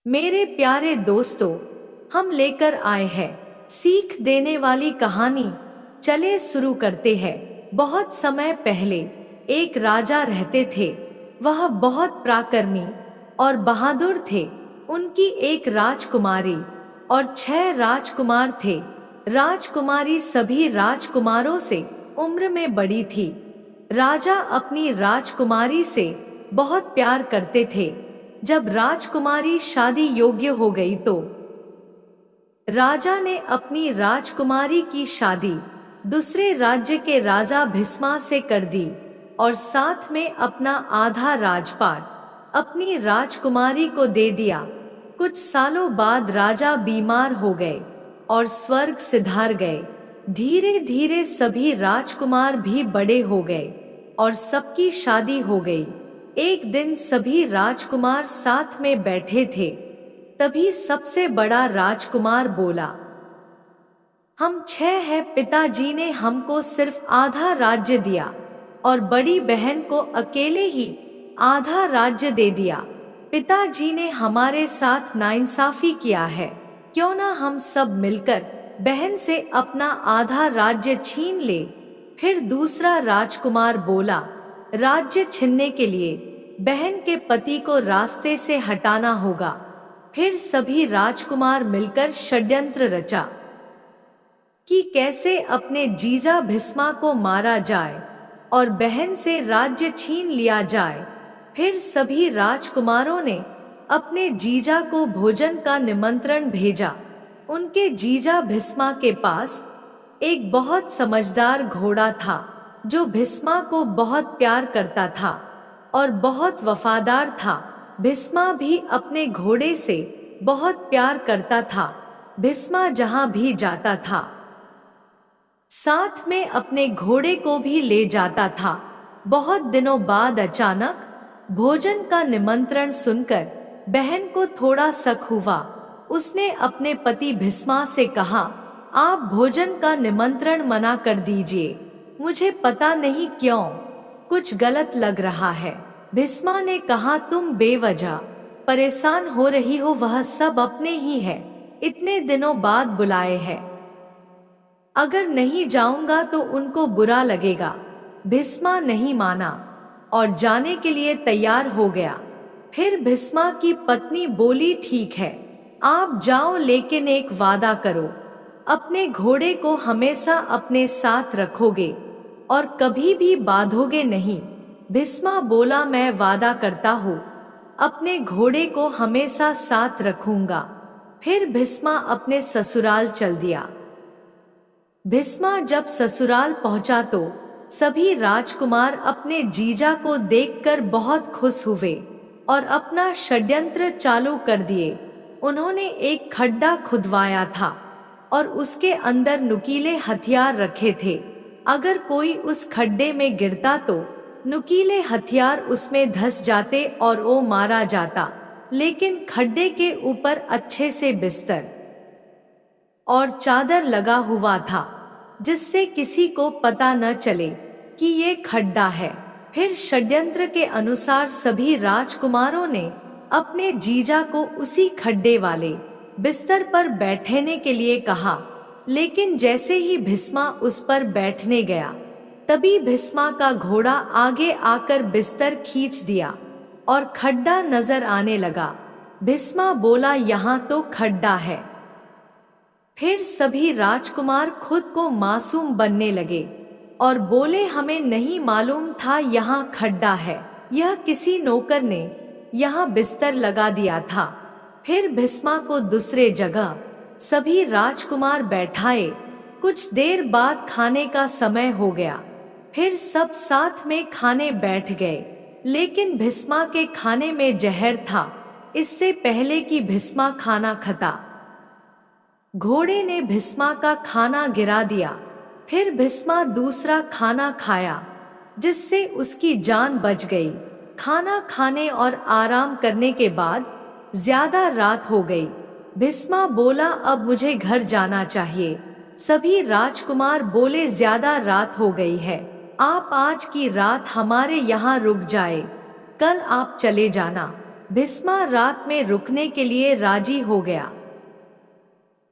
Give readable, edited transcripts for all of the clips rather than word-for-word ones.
मेरे प्यारे दोस्तों, हम लेकर आए हैं सीख देने वाली कहानी। चले शुरू करते हैं। बहुत समय पहले एक राजा रहते थे। वह बहुत पराक्रमी और बहादुर थे। उनकी एक राजकुमारी और 6 राजकुमार थे। राजकुमारी सभी राजकुमारों से उम्र में बड़ी थी। राजा अपनी राजकुमारी से बहुत प्यार करते थे। जब राजकुमारी शादी योग्य हो गई तो राजा ने अपनी राजकुमारी की शादी दूसरे राज्य के राजा भीष्मा से कर दी और साथ में अपना आधा राजपाट अपनी राजकुमारी को दे दिया। कुछ सालों बाद राजा बीमार हो गए और स्वर्ग सिधार गए। धीरे धीरे सभी राजकुमार भी बड़े हो गए और सबकी शादी हो गई। एक दिन सभी राजकुमार साथ में बैठे थे। तभी सबसे बड़ा राजकुमार बोला, हम 6 हैं, पिताजी ने हमको सिर्फ आधा राज्य दिया और बड़ी बहन को अकेले ही आधा राज्य दे दिया। पिताजी ने हमारे साथ नाइंसाफी किया है। क्यों ना हम सब मिलकर बहन से अपना आधा राज्य छीन ले। फिर दूसरा राजकुमार बोला, राज्य छीनने के लिए बहन के पति को रास्ते से हटाना होगा। फिर सभी राजकुमार मिलकर षड्यंत्र रचा कि कैसे अपने जीजा भीष्मा को मारा जाए और बहन से राज्य छीन लिया जाए। फिर सभी राजकुमारों ने अपने जीजा को भोजन का निमंत्रण भेजा। उनके जीजा भीष्मा के पास एक बहुत समझदार घोड़ा था जो भीष्मा को बहुत प्यार करता था और बहुत वफादार था। भीष्मा भी अपने घोड़े से बहुत प्यार करता था। भीष्मा जहां भी जाता था साथ में अपने घोड़े को भी ले जाता था। बहुत दिनों बाद अचानक भोजन का निमंत्रण सुनकर बहन को थोड़ा शक हुआ। उसने अपने पति भीष्मा से कहा, आप भोजन का निमंत्रण मना कर दीजिए, मुझे पता नहीं क्यों कुछ गलत लग रहा है। भीष्मा ने कहा, तुम बेवजह परेशान हो रही हो, वह सब अपने ही है, इतने दिनों बाद बुलाए हैं, अगर नहीं जाऊंगा तो उनको बुरा लगेगा। भीष्मा नहीं माना और जाने के लिए तैयार हो गया। फिर भीष्मा की पत्नी बोली, ठीक है, आप जाओ, लेकिन एक वादा करो, अपने घोड़े को हमेशा अपने साथ रखोगे और कभी भी बांधोगे नहीं। भीष्मा बोला, मैं वादा करता हूँ, अपने घोड़े को हमेशा साथ रखूंगा। फिर भीष्मा अपने ससुराल चल दिया। भीष्मा जब ससुराल पहुंचा तो सभी राजकुमार अपने जीजा को देखकर बहुत खुश हुए और अपना षड्यंत्र चालू कर दिए। उन्होंने एक खड्डा खुदवाया था और उसके अंदर नुकीले हथियार रखे थे। अगर कोई उस खड्डे में गिरता तो नुकीले हथियार उसमें धंस जाते और वो मारा जाता। लेकिन खड्डे के ऊपर अच्छे से बिस्तर और चादर लगा हुआ था जिससे किसी को पता न चले कि ये खड्डा है। फिर षड्यंत्र के अनुसार सभी राजकुमारों ने अपने जीजा को उसी खड्डे वाले बिस्तर पर बैठने के लिए कहा। लेकिन जैसे ही भीष्मा उस पर बैठने गया तभी भीष्मा का घोड़ा आगे आकर बिस्तर खींच दिया और खड्डा नजर आने लगा। भीष्मा बोला, यहाँ तो खड्डा है। फिर सभी राजकुमार खुद को मासूम बनने लगे और बोले, हमें नहीं मालूम था यहाँ खड्डा है, यह किसी नौकर ने यहाँ बिस्तर लगा दिया था। फिर भीष्मा को दूसरे जगह सभी राजकुमार बैठाए। कुछ देर बाद खाने का समय हो गया। फिर सब साथ में खाने बैठ गए। लेकिन भीष्मा के खाने में जहर था। इससे पहले कि भीष्मा खाना खाता घोड़े ने भीष्मा का खाना गिरा दिया। फिर भीष्मा दूसरा खाना खाया जिससे उसकी जान बच गई। खाना खाने और आराम करने के बाद ज्यादा रात हो गई। भीष्मा बोला, अब मुझे घर जाना चाहिए। सभी राजकुमार बोले, ज्यादा रात हो गई है, आप आज की रात हमारे यहाँ रुक जाए, कल आप चले जाना। भीष्मा रात में रुकने के लिए राजी हो गया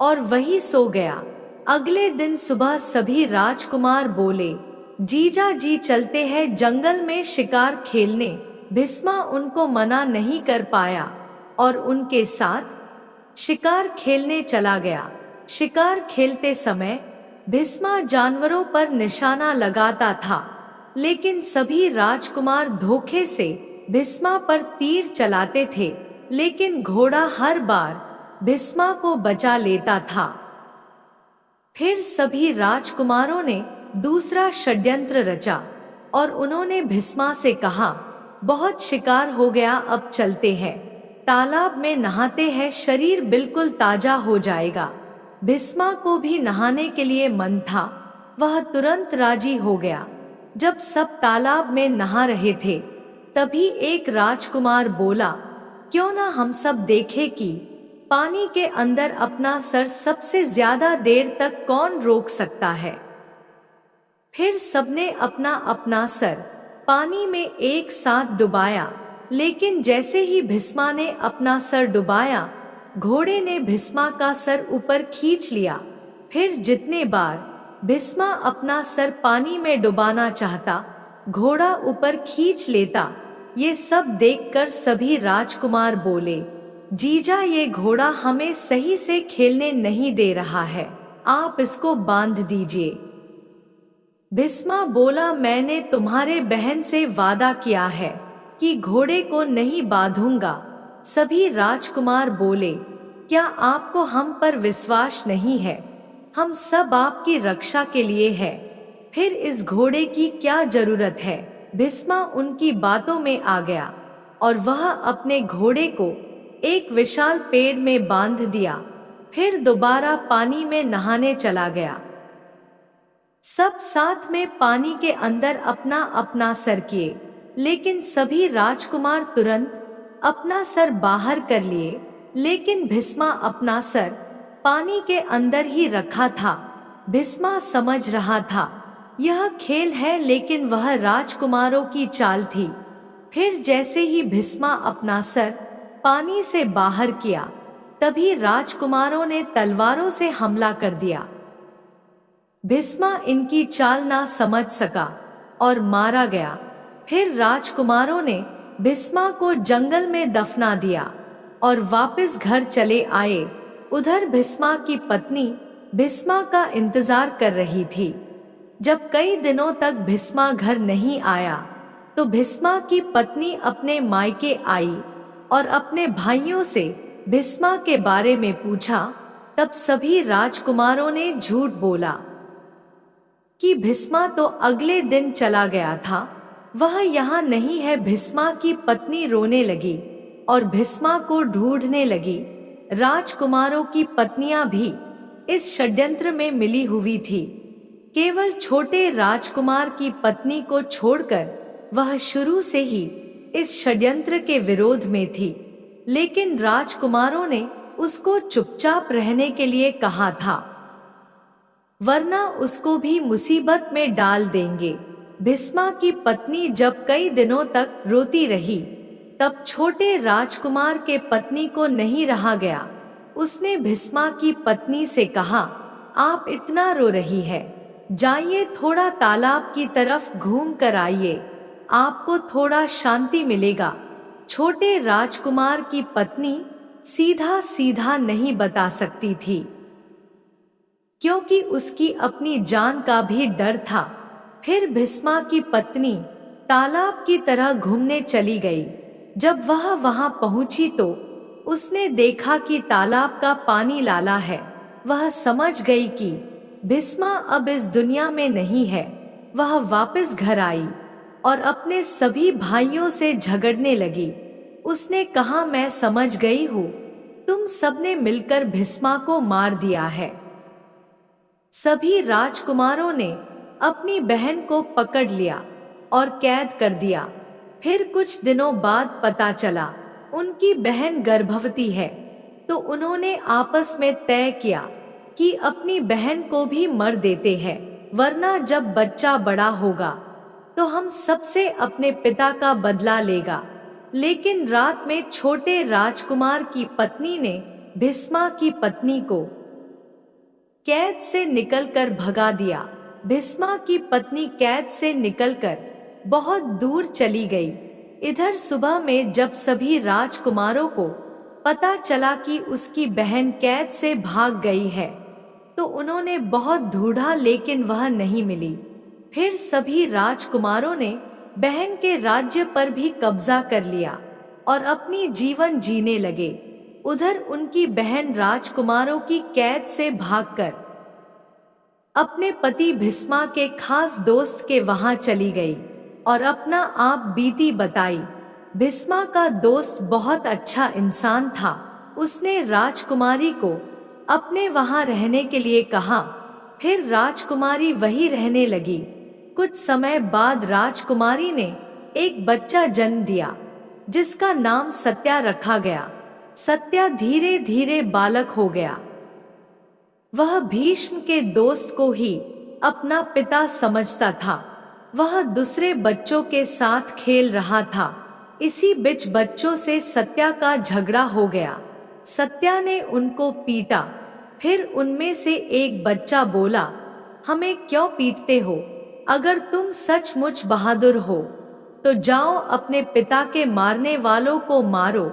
और वही सो गया। अगले दिन सुबह सभी राजकुमार बोले, जीजा जी चलते हैं जंगल में शिकार खेलने। भीष्मा उनको मना नहीं कर पाया और उनके साथ शिकार खेलने चला गया। शिकार खेलते समय भीष्मा जानवरों पर निशाना लगाता था, लेकिन सभी राजकुमार धोखे से भीष्मा पर तीर चलाते थे, लेकिन घोड़ा हर बार भीष्मा को बचा लेता था। फिर सभी राजकुमारों ने दूसरा षड्यंत्र रचा और उन्होंने भीष्मा से कहा, बहुत शिकार हो गया, अब चलते हैं, तालाब में नहाते हैं, शरीर बिल्कुल ताजा हो जाएगा। भीष्मा को भी नहाने के लिए मन था, वह तुरंत राजी हो गया। जब सब तालाब में नहा रहे थे, तभी एक राजकुमार बोला, क्यों ना हम सब देखें कि पानी के अंदर अपना सर सबसे ज्यादा देर तक कौन रोक सकता है। फिर सबने अपना अपना सर पानी में एक साथ डुबाया, लेकिन जैसे ही भीष्मा ने अपना सर डुबाया, घोड़े ने भीष्मा का सर ऊपर खींच लिया। फिर जितने बार भीष्मा अपना सर पानी में डुबाना चाहता, घोड़ा ऊपर खींच लेता। ये सब देखकर सभी राजकुमार बोले, जीजा ये घोड़ा हमें सही से खेलने नहीं दे रहा है, आप इसको बांध दीजिए। भीष्मा बोला, मैंने तुम्हारे बहन से वादा किया है कि घोड़े को नहीं बांधूंगा। सभी राजकुमार बोले, क्या आपको हम पर विश्वास नहीं है? हम सब आपकी रक्षा के लिए है, फिर इस घोड़े की क्या जरूरत है? भीष्मा उनकी बातों में आ गया और वह अपने घोड़े को एक विशाल पेड़ में बांध दिया। फिर दोबारा पानी में नहाने चला गया। सब साथ में पानी के अंदर अपना अपना सर किए, लेकिन सभी राजकुमार तुरंत अपना सर बाहर कर लिए, लेकिन भीष्मा अपना सर पानी के अंदर ही रखा था। भीष्मा समझ रहा था यह खेल है, लेकिन वह राजकुमारों की चाल थी। फिर जैसे ही भीष्मा अपना सर पानी से बाहर किया, तभी राजकुमारों ने तलवारों से हमला कर दिया। भीष्मा इनकी चाल ना समझ सका और मारा गया। फिर राजकुमारों ने भीष्मा को जंगल में दफना दिया और वापस घर चले आए। उधर भीष्मा की पत्नी भीष्मा का इंतजार कर रही थी। जब कई दिनों तक भीष्मा घर नहीं आया, तो भीष्मा की पत्नी अपने मायके आई और अपने भाइयों से भीष्मा के बारे में पूछा। तब सभी राजकुमारों ने झूठ बोला कि भीष्मा तो अगले दिन चला गया था, वह यहाँ नहीं है। भीष्मा की पत्नी रोने लगी और भीष्मा को ढूंढने लगी। राजकुमारों की पत्नियां भी इस षड्यंत्र में मिली हुई थी। केवल छोटे राजकुमार की पत्नी को छोड़कर वह शुरू से ही इस षड्यंत्र के विरोध में थी, लेकिन राजकुमारों ने उसको चुपचाप रहने के लिए कहा था, वरना उसको भी मुसीबत में डाल देंगे। भीष्मा की पत्नी जब कई दिनों तक रोती रही, तब छोटे राजकुमार के पत्नी को नहीं रहा गया। उसने भीष्मा की पत्नी से कहा, आप इतना रो रही है, जाइए थोड़ा तालाब की तरफ घूम कर आइए, आपको थोड़ा शांति मिलेगा। छोटे राजकुमार की पत्नी सीधा सीधा नहीं बता सकती थी, क्योंकि उसकी अपनी जान का भी डर था। फिर भीष्मा की पत्नी तालाब की तरह घूमने चली गई। जब वह वहां पहुंची तो उसने देखा कि तालाब का पानी लाला है। वह समझ गई कि भीष्मा अब इस दुनिया में नहीं है। वह वापस घर आई और अपने सभी भाइयों से झगड़ने लगी। उसने कहा, मैं समझ गई हूँ, तुम सबने मिलकर भीष्मा को मार दिया है। सभी राजकुमारों ने अपनी बहन को पकड़ लिया और कैद कर दिया। फिर कुछ दिनों बाद पता चला उनकी बहन गर्भवती है, तो उन्होंने आपस में तय किया कि अपनी बहन को भी मर देते हैं, वरना जब बच्चा बड़ा होगा तो हम सबसे अपने पिता का बदला लेगा। लेकिन रात में छोटे राजकुमार की पत्नी ने भीष्मा की पत्नी को कैद से निकलकर भगा दिया। भीष्मा की पत्नी कैद से निकलकर बहुत दूर चली गई। इधर सुबह में जब सभी राजकुमारों को पता चला कि उसकी बहन कैद से भाग गई है, तो उन्होंने बहुत ढूंढा लेकिन वह नहीं मिली। फिर सभी राजकुमारों ने बहन के राज्य पर भी कब्जा कर लिया और अपनी जीवन जीने लगे। उधर उनकी बहन राजकुमारों की कैद से भागकर अपने पति भीष्मा के खास दोस्त के वहां चली गई और अपना आप बीती बताई। भीष्मा का दोस्त बहुत अच्छा इंसान था। उसने राजकुमारी को अपने वहां रहने के लिए कहा। फिर राजकुमारी वहीं रहने लगी। कुछ समय बाद राजकुमारी ने एक बच्चा जन्म दिया जिसका नाम सत्या रखा गया। सत्या धीरे धीरे बालक हो गया। वह भीष्म के दोस्त को ही अपना पिता समझता था। वह दूसरे बच्चों के साथ खेल रहा था। इसी बीच बच्चों से सत्या का झगड़ा हो गया। सत्या ने उनको पीटा। फिर उनमें से एक बच्चा बोला, हमें क्यों पीटते हो? अगर तुम सचमुच बहादुर हो तो जाओ अपने पिता के मारने वालों को मारो।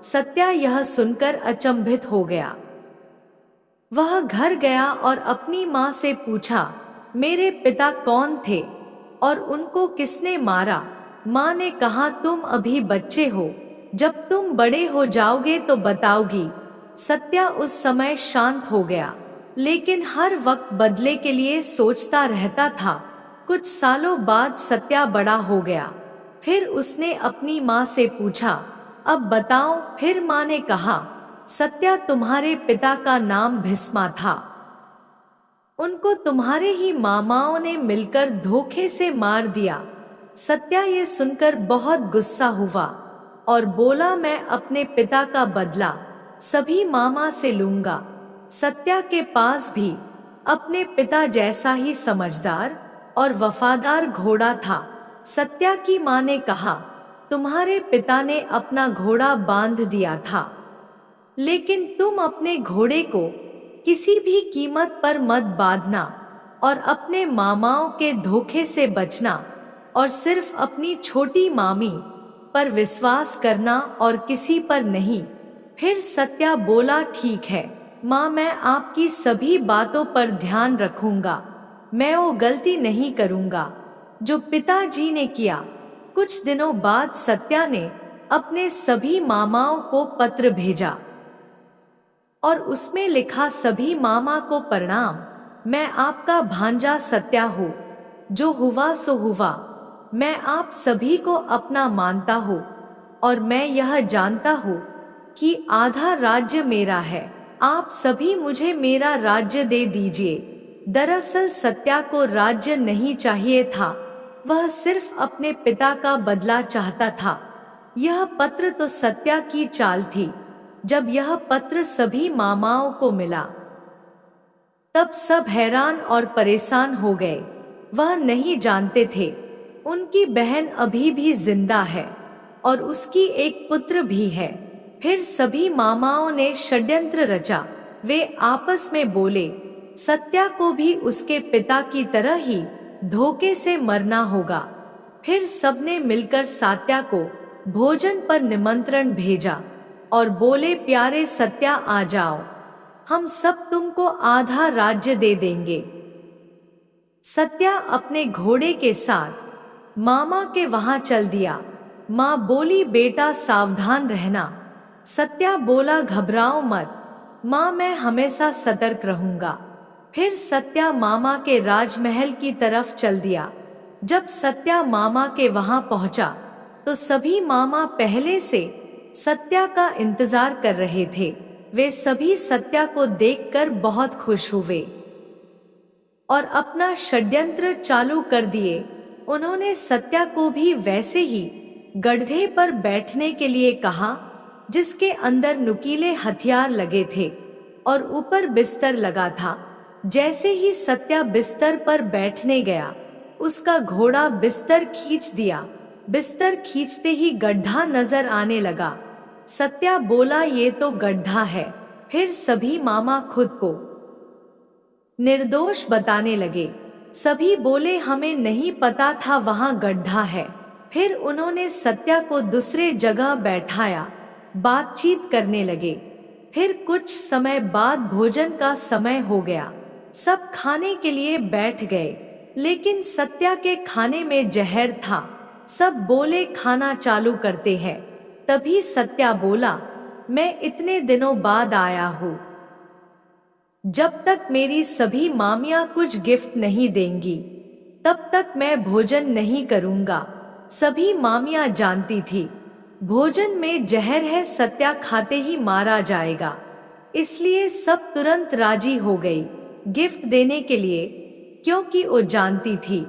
सत्या यह सुनकर अचंभित हो गया। वह घर गया और अपनी माँ से पूछा, मेरे पिता कौन थे और उनको किसने मारा? माँ ने कहा, तुम अभी बच्चे हो, जब तुम बड़े हो जाओगे तो बताओगी। सत्या उस समय शांत हो गया, लेकिन हर वक्त बदले के लिए सोचता रहता था। कुछ सालों बाद सत्या बड़ा हो गया। फिर उसने अपनी माँ से पूछा, अब बताओ। फिर माँ ने कहा, सत्या, तुम्हारे पिता का नाम भीष्मा था। उनको तुम्हारे ही मामाओं ने मिलकर धोखे से मार दिया। सत्या ये सुनकर बहुत गुस्सा हुआ और बोला, मैं अपने पिता का बदला सभी मामा से लूंगा। सत्या के पास भी अपने पिता जैसा ही समझदार और वफादार घोड़ा था। सत्या की माँ ने कहा, तुम्हारे पिता ने अपना घोड़ा बांध दिया था, लेकिन तुम अपने घोड़े को किसी भी कीमत पर मत बांधना और अपने मामाओं के धोखे से बचना और सिर्फ अपनी छोटी मामी पर विश्वास करना और किसी पर नहीं। फिर सत्या बोला, ठीक है माँ, मैं आपकी सभी बातों पर ध्यान रखूंगा। मैं वो गलती नहीं करूंगा जो पिताजी ने किया। कुछ दिनों बाद सत्या ने अपने सभी मामाओं को पत्र भेजा और उसमें लिखा, सभी मामा को प्रणाम, मैं आपका भांजा सत्या हूँ। जो हुआ सो हुआ। मैं आप सभी को अपना मानता हूँ और मैं यह जानता हूँ कि आधा राज्य मेरा है। आप सभी मुझे मेरा राज्य दे दीजिए। दरअसल सत्या को राज्य नहीं चाहिए था, वह सिर्फ अपने पिता का बदला चाहता था। यह पत्र तो सत्या की चाल थी। जब यह पत्र सभी मामाओं को मिला तब सब हैरान और परेशान हो गए। वह नहीं जानते थे उनकी बहन अभी भी जिंदा है और उसकी एक पुत्र भी है। फिर सभी मामाओं ने षड्यंत्र रचा। वे आपस में बोले, सत्या को भी उसके पिता की तरह ही धोखे से मरना होगा। फिर सबने मिलकर सत्या को भोजन पर निमंत्रण भेजा और बोले, प्यारे सत्या, आ जाओ, हम सब तुमको आधा राज्य दे देंगे। सत्या अपने घोड़े के साथ मामा के वहां चल दिया। माँ बोली, बेटा सावधान रहना। सत्या बोला, घबराओ मत माँ, मैं हमेशा सतर्क रहूंगा। फिर सत्या मामा के राजमहल की तरफ चल दिया। जब सत्या मामा के वहां पहुंचा तो सभी मामा पहले से सत्या का इंतजार कर रहे थे। वे सभी सत्या को देखकर बहुत खुश हुए और अपना षड्यंत्र चालू कर दिए। उन्होंने सत्या को भी वैसे ही गड्ढे पर बैठने के लिए कहा जिसके अंदर नुकीले हथियार लगे थे और ऊपर बिस्तर लगा था। जैसे ही सत्या बिस्तर पर बैठने गया, उसका घोड़ा बिस्तर खींच दिया बिस्तर खींचते ही गड्ढा नजर आने लगा। सत्या बोला, ये तो गड्ढा है। फिर सभी मामा खुद को निर्दोष बताने लगे। सभी बोले, हमें नहीं पता था वहां गड्ढा है। फिर उन्होंने सत्या को दूसरे जगह बैठाया, बातचीत करने लगे। फिर कुछ समय बाद भोजन का समय हो गया। सब खाने के लिए बैठ गए, लेकिन सत्या के खाने में जहर था। सब बोले, खाना चालू करते हैं। तभी सत्या बोला, मैं इतने दिनों बाद आया हूँ, जब तक मेरी सभी मामियां कुछ गिफ्ट नहीं देंगी तब तक मैं भोजन नहीं करूंगा। सभी मामियां जानती थी भोजन में जहर है, सत्या खाते ही मारा जाएगा। इसलिए सब तुरंत राजी हो गई गिफ्ट देने के लिए, क्योंकि वो जानती थी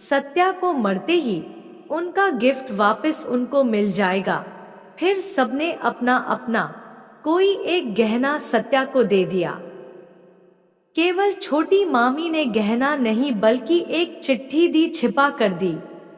सत्या को मरते ही उनका गिफ्ट वापस उनको मिल जाएगा। फिर सबने अपना अपना कोई एक गहना सत्या को दे दिया। केवल छोटी मामी ने गहना नहीं बल्कि एक चिट्ठी दी, छिपा कर दी।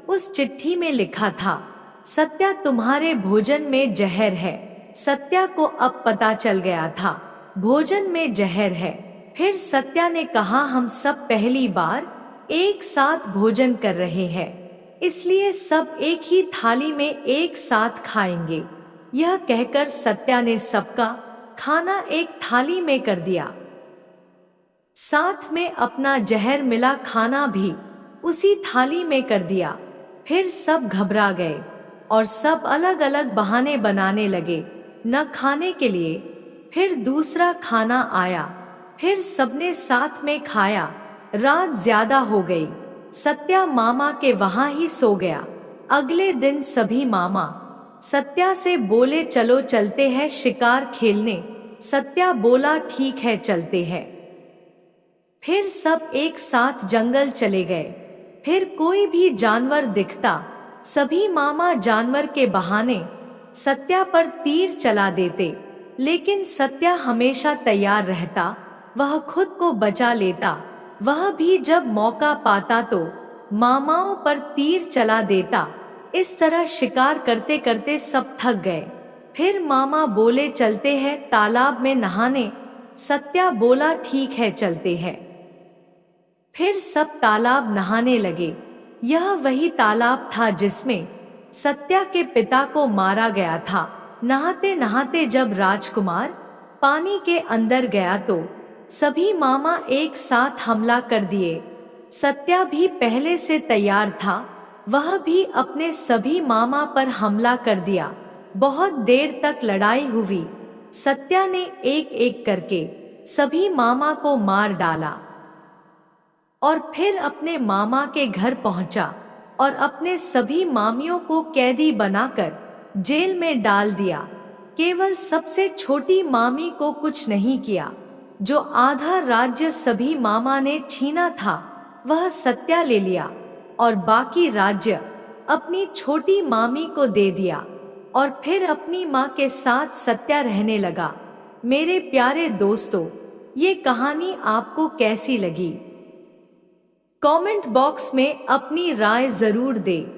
उस चिट्ठी में लिखा था, सत्या तुम्हारे भोजन में जहर है। सत्या को अब पता चल गया था भोजन में जहर है। फिर सत्या ने कहा, हम सब पहली बार एक साथ भोजन कर रहे हैं, इसलिए सब एक ही थाली में एक साथ खाएंगे। यह कहकर सत्या ने सबका खाना एक थाली में कर दिया, साथ में अपना जहर मिला खाना भी उसी थाली में कर दिया। फिर सब घबरा गए और सब अलग अलग बहाने बनाने लगे न खाने के लिए। फिर दूसरा खाना आया, फिर सबने साथ में खाया। रात ज्यादा हो गई, सत्या मामा के वहां ही सो गया। अगले दिन सभी मामा सत्या से बोले, चलो चलते हैं शिकार खेलने। सत्या बोला, ठीक है चलते हैं। फिर सब एक साथ जंगल चले गए। फिर कोई भी जानवर दिखता, सभी मामा जानवर के बहाने सत्या पर तीर चला देते, लेकिन सत्या हमेशा तैयार रहता, वह खुद को बचा लेता। वह भी जब मौका पाता तो मामाओं पर तीर चला देता। इस तरह शिकार करते करते सब थक गए। फिर मामा बोले, चलते हैं तालाब में नहाने। सत्या बोला, ठीक है चलते हैं। फिर सब तालाब नहाने लगे। यह वही तालाब था जिसमें सत्या के पिता को मारा गया था। नहाते नहाते जब राजकुमार पानी के अंदर गया तो सभी मामा एक साथ हमला कर दिए। सत्या भी पहले से तैयार था, वह भी अपने सभी मामा पर हमला कर दिया। बहुत देर तक लड़ाई हुई। सत्या ने एक एक करके सभी मामा को मार डाला और फिर अपने मामा के घर पहुंचा और अपने सभी मामियों को कैदी बनाकर जेल में डाल दिया। केवल सबसे छोटी मामी को कुछ नहीं किया। जो आधा राज्य सभी मामा ने छीना था वह सत्या ले लिया और बाकी राज्य अपनी छोटी मामी को दे दिया और फिर अपनी माँ के साथ सत्या रहने लगा। मेरे प्यारे दोस्तों, ये कहानी आपको कैसी लगी? कमेंट बॉक्स में अपनी राय जरूर दें।